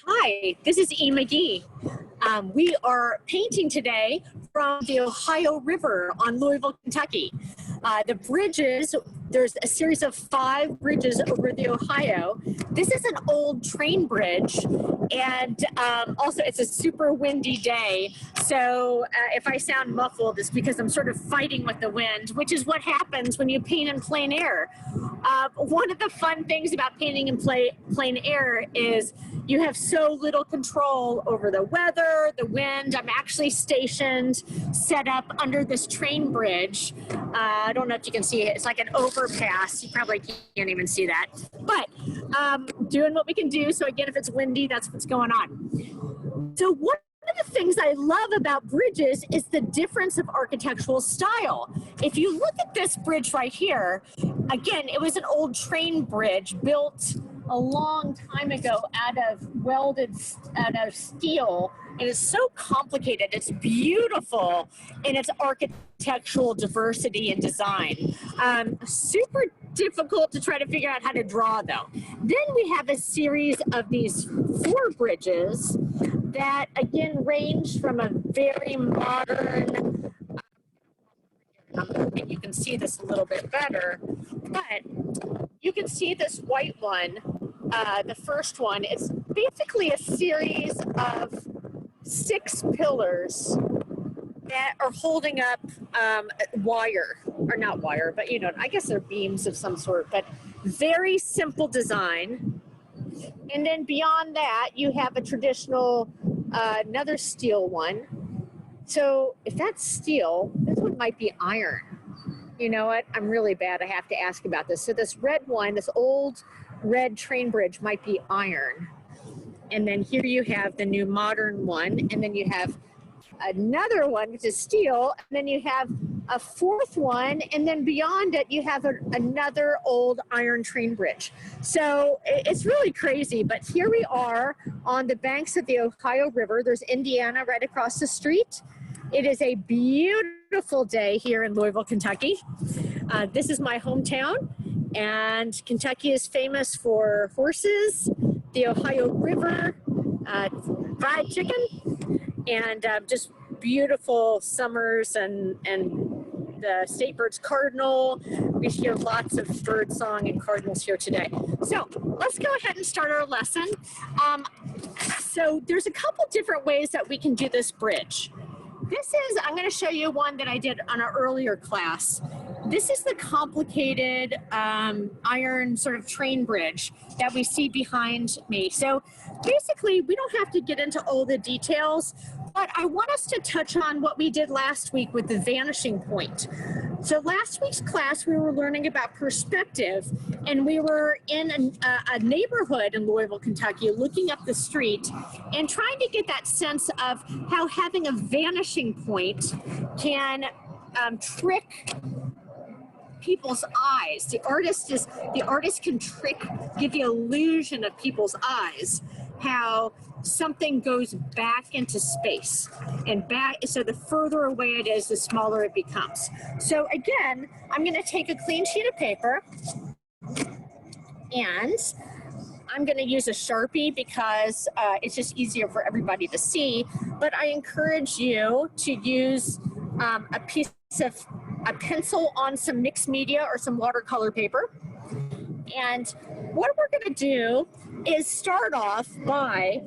Hi, this is EMcGEE. We are painting today from the Ohio River on Louisville, Kentucky. The bridges, there's a series of 5 bridges over the Ohio. This is an old train bridge, and also it's a super windy day. So if I sound muffled, it's because I'm sort of fighting with the wind, which is what happens when you paint in plein air. One of the fun things about painting in plein air is you have so little control over the weather, the wind. I'm actually stationed, set up under this train bridge. I don't know if you can see it. It's like an overpass. You probably can't even see that. But doing what we can do. So again, if it's windy, that's what's going on. So one of the things I love about bridges is the difference of architectural style. If you look at this bridge right here, again, it was an old train bridge built a long time ago out of steel, and it's so complicated. It's beautiful in its architectural diversity and design. Super difficult to try to figure out how to draw though. Then we have a series of these 4 bridges that again range from a very modern, I'm hoping you can see this a little bit better, but you can see this white one, the first one. It's basically a series of 6 pillars that are holding up wire, or not wire, but you know, I guess they're beams of some sort, but very simple design. And then beyond that, you have a traditional, another steel one. So if that's steel, this one might be iron. You know what? I'm really bad. I have to ask about this. So this red one, this old red train bridge might be iron. And then here you have the new modern one. And then you have another one, which is steel. And then you have a 4th one. And then beyond it, you have another old iron train bridge. So it's really crazy. But here we are on the banks of the Ohio River. There's Indiana right across the street. It is a beautiful day here in Louisville, Kentucky. This is my hometown, and Kentucky is famous for horses, the Ohio River, fried chicken, and just beautiful summers and the state bird's cardinal. We hear lots of bird song and cardinals here today. So let's go ahead and start our lesson. So there's a couple different ways that we can do this bridge. I'm going to show you one that I did on an earlier class. This is the complicated iron sort of train bridge that we see behind me. So basically, we don't have to get into all the details, but I want us to touch on what we did last week with the vanishing point. So last week's class, we were learning about perspective, and we were in a neighborhood in Louisville, Kentucky, looking up the street and trying to get that sense of how having a vanishing point can trick people's eyes. The artist can give the illusion of people's eyes, how something goes back into space and back. So the further away it is, the smaller it becomes. So again, I'm going to take a clean sheet of paper and I'm going to use a Sharpie because it's just easier for everybody to see. But I encourage you to use a pencil on some mixed media or some watercolor paper. And what we're going to do is start off by,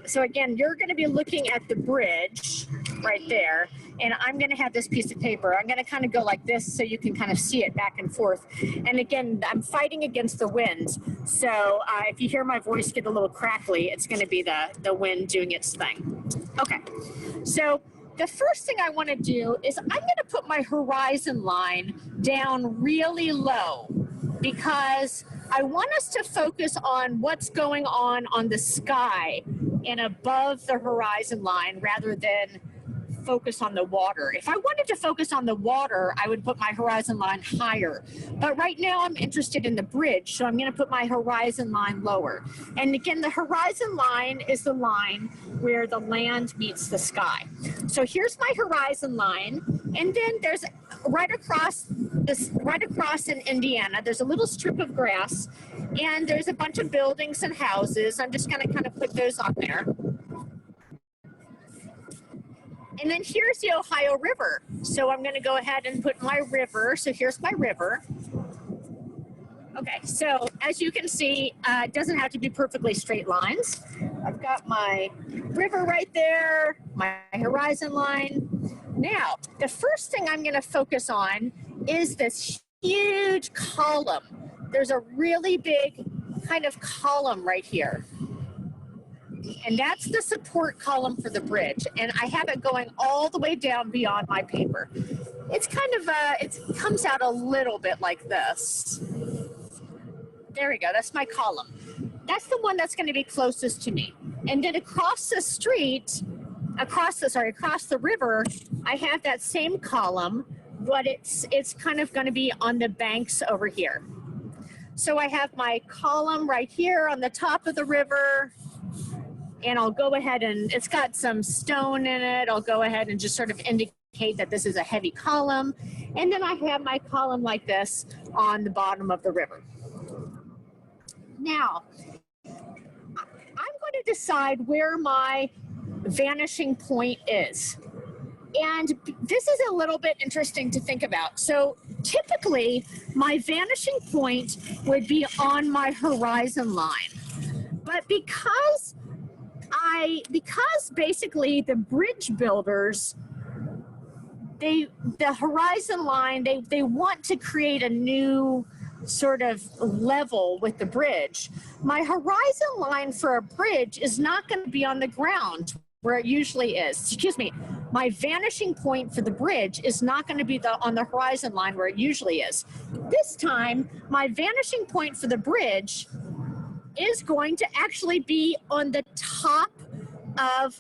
so again, you're going to be looking at the bridge right there, and I'm going to have this piece of paper. I'm going to kind of go like this so you can kind of see it back and forth. And again, I'm fighting against the wind. So if you hear my voice get a little crackly, it's going to be the wind doing its thing. Okay, so the first thing I want to do is I'm going to put my horizon line down really low because I want us to focus on what's going on the sky and above the horizon line rather than focus on the water. If I wanted to focus on the water, I would put my horizon line higher. But right now I'm interested in the bridge, so I'm going to put my horizon line lower. And again, the horizon line is the line where the land meets the sky. So here's my horizon line, and then there's right across in Indiana, there's a little strip of grass, And there's a bunch of buildings and houses. I'm just going to kind of put those on there. And then here's the Ohio River. So I'm going to go ahead and put my river. So here's my river. Okay, so as you can see, it doesn't have to be perfectly straight lines. I've got my river right there, my horizon line. Now, the first thing I'm going to focus on is this huge column. There's a really big kind of column right here. And that's the support column for the bridge. And I have it going all the way down beyond my paper. It's kind of, it comes out a little bit like this. There we go, that's my column. That's the one that's gonna be closest to me. And then across the street, across the river, I have that same column, but it's kind of gonna be on the banks over here. So I have my column right here on the top of the river, and I'll go ahead and, it's got some stone in it. I'll go ahead and just sort of indicate that this is a heavy column. And then I have my column like this on the bottom of the river. Now, I'm going to decide where my vanishing point is. And this is a little bit interesting to think about. So typically, my vanishing point would be on my horizon line. But because basically the bridge builders, the horizon line, they want to create a new sort of level with the bridge. My horizon line for a bridge is not going to be on the ground where it usually is. Excuse me. My vanishing point for the bridge is not going to be on the horizon line where it usually is. This time, my vanishing point for the bridge is going to actually be on the top of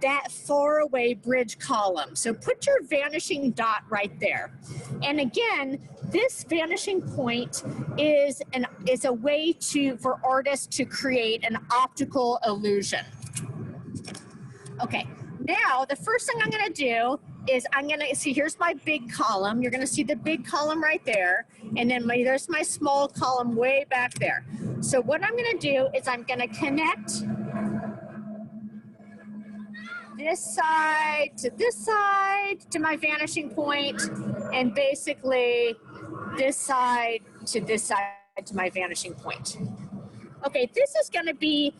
that far away bridge column. So put your vanishing dot right there. And again, this vanishing point is a way for artists to create an optical illusion. Okay, now the first thing I'm gonna do is I'm gonna see, here's my big column. You're gonna see the big column right there. And then there's my small column way back there. So what I'm gonna do is I'm gonna connect this side to my vanishing point, and basically this side to my vanishing point. Okay, this is going to be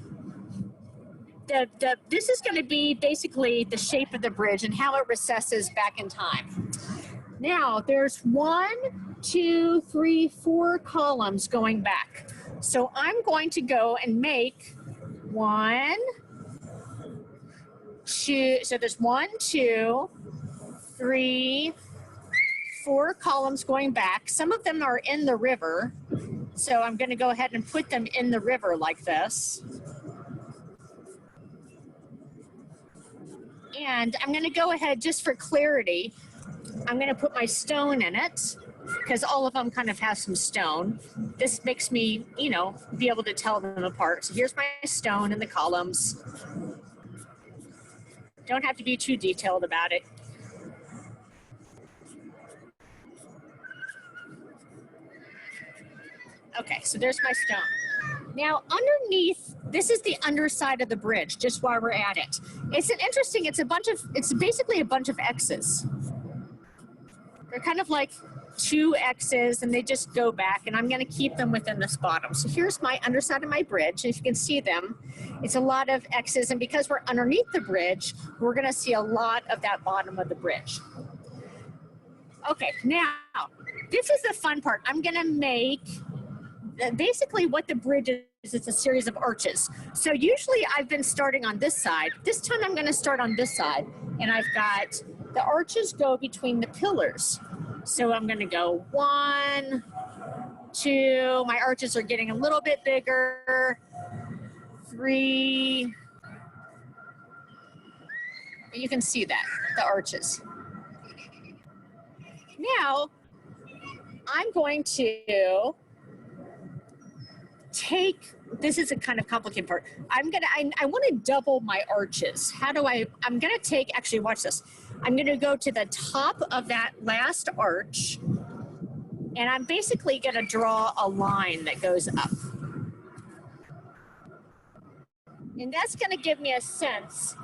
basically the shape of the bridge and how it recesses back in time. Now there's 1, 2, 3, 4 columns going back. So I'm going to go and make 1, 2, so there's 1, 2, 3, 4 columns going back. Some of them are in the river, so I'm going to go ahead and put them in the river like this. And I'm going to go ahead, just for clarity, I'm going to put my stone in it, because all of them kind of have some stone. This makes me, be able to tell them apart. So here's my stone in the columns. Don't have to be too detailed about it. Okay, so there's my stone. Now underneath, this is the underside of the bridge, just while we're at it. It's basically a bunch of X's. They're kind of like 2 X's, and they just go back, and I'm gonna keep them within this bottom. So here's my underside of my bridge. If you can see them, it's a lot of X's, and because we're underneath the bridge, we're gonna see a lot of that bottom of the bridge. Okay, now, this is the fun part. I'm gonna make, basically what the bridge is, it's a series of arches. So usually I've been starting on this side. This time I'm gonna start on this side, and I've got, the arches go between the pillars. So I'm gonna go 1, 2, my arches are getting a little bit bigger, 3, you can see that, the arches. Now, I'm going to take, this is a kind of complicated part. I want to double my arches. How do I'm going to take, actually watch this. I'm going to go to the top of that last arch, and I'm basically going to draw a line that goes up. And that's going to give me a sense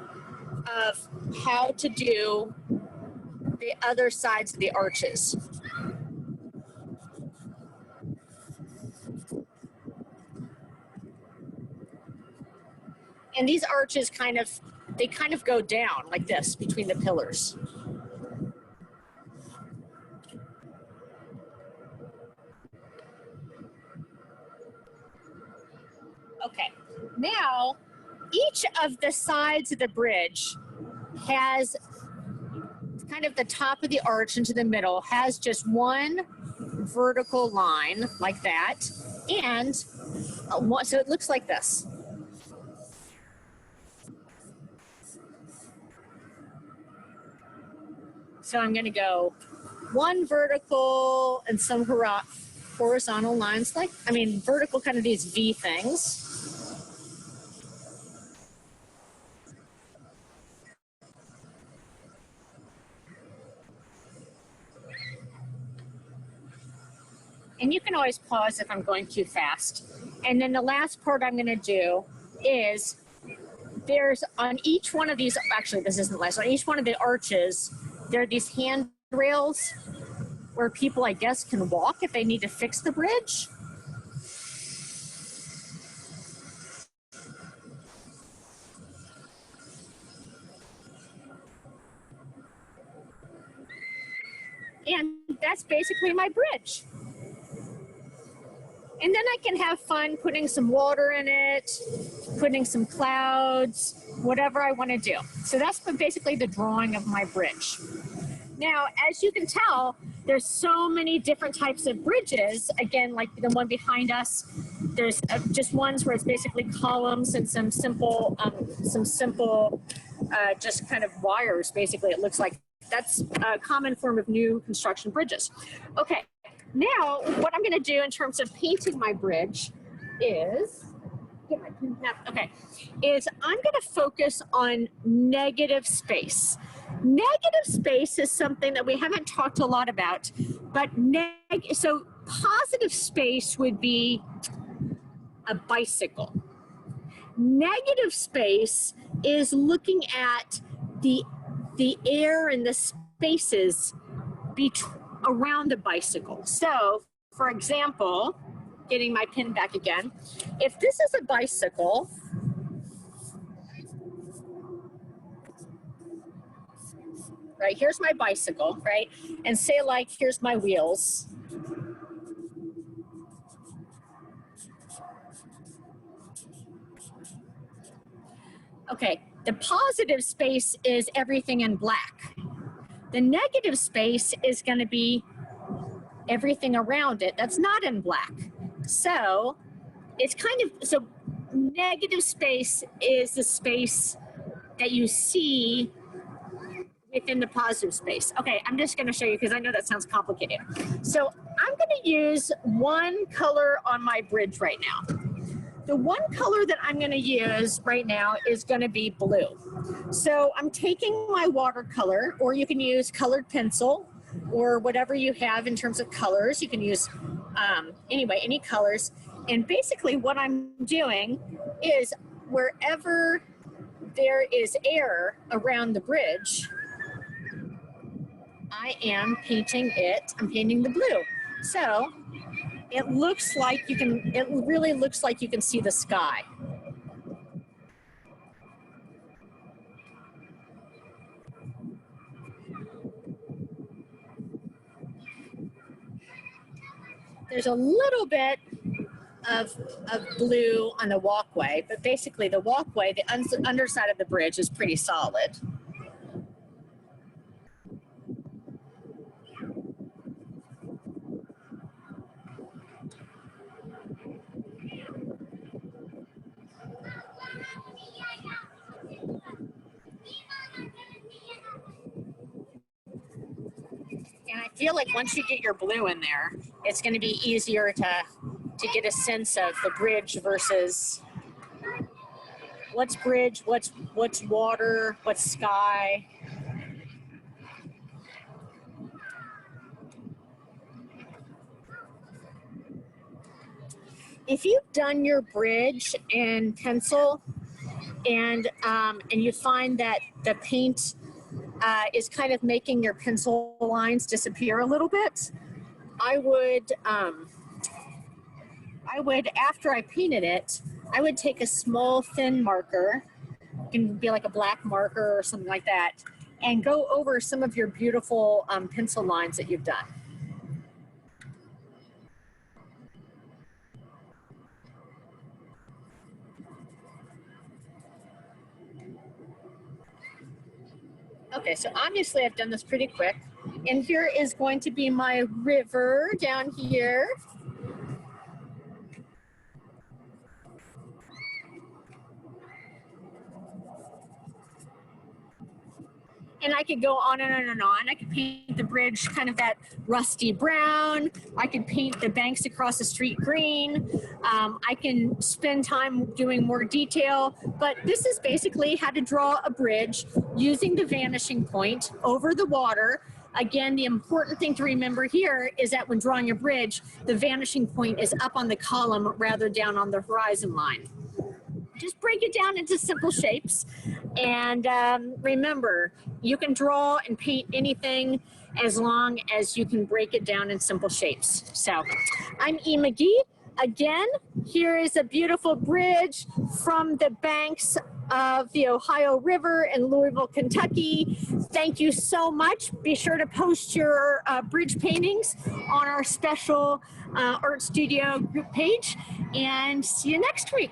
of how to do the other sides of the arches. And these arches kind of go down like this between the pillars. Okay, now each of the sides of the bridge has kind of the top of the arch into the middle has just one vertical line like that, and so it looks like this. So I'm going to go one vertical and some horizontal lines, like, I mean, vertical, kind of these V things. And you can always pause if I'm going too fast. And then the last part I'm going to do is there's on each one of these, actually this isn't the last, on each one of the arches, there are these handrails where people, I guess, can walk if they need to fix the bridge. And that's basically my bridge. And then I can have fun putting some water in it, putting some clouds, whatever I want to do. So that's basically the drawing of my bridge. Now, as you can tell, there's so many different types of bridges. Again, like the one behind us, there's just ones where it's basically columns and some simple, just kind of wires, basically, it looks like. That's a common form of new construction bridges. Okay, now what I'm going to do in terms of painting my bridge is, I'm going to focus on negative space. Negative space is something that we haven't talked a lot about, but so positive space would be a bicycle. Negative space is looking at the air and the spaces around the bicycle. So, for example, getting my pin back again, if this is a bicycle, right, here's my bicycle, right, and say like here's my wheels. Okay, the positive space is everything in black. The negative space is going to be everything around it that's not in black. So it's kind of, so negative space is the space that you see within the positive space. Okay, I'm just going to show you because I know that sounds complicated. So I'm going to use one color on my bridge right now. The one color that I'm going to use right now is going to be blue. So I'm taking my watercolor, or you can use colored pencil, or whatever you have in terms of colors. You can use, anyway, any colors. And basically what I'm doing is wherever there is air around the bridge, I am painting it, I'm painting the blue. So it looks like you can, it really looks like you can see the sky. There's a little bit of blue on the walkway, but basically the walkway, the underside of the bridge is pretty solid. And I feel like once you get your blue in there, it's going to be easier to get a sense of the bridge versus what's bridge, what's water, what's sky. If you've done your bridge in pencil, and you find that the paint is kind of making your pencil lines disappear a little bit, I would, after I painted it, I would take a small thin marker, it can be like a black marker or something like that, and go over some of your beautiful pencil lines that you've done. Okay, so obviously I've done this pretty quick. And here is going to be my river down here. And I could go on and on and on. I could paint the bridge kind of that rusty brown. I could paint the banks across the street green. I can spend time doing more detail, but this is basically how to draw a bridge using the vanishing point over the water. Again, the important thing to remember here is that when drawing a bridge, the vanishing point is up on the column rather down on the horizon line. Just break it down into simple shapes. And remember, you can draw and paint anything as long as you can break it down in simple shapes. So I'm EMcGEE. Again, here is a beautiful bridge from the banks of the Ohio River in Louisville, Kentucky. Thank you so much. Be sure to post your bridge paintings on our special art studio group page, and see you next week.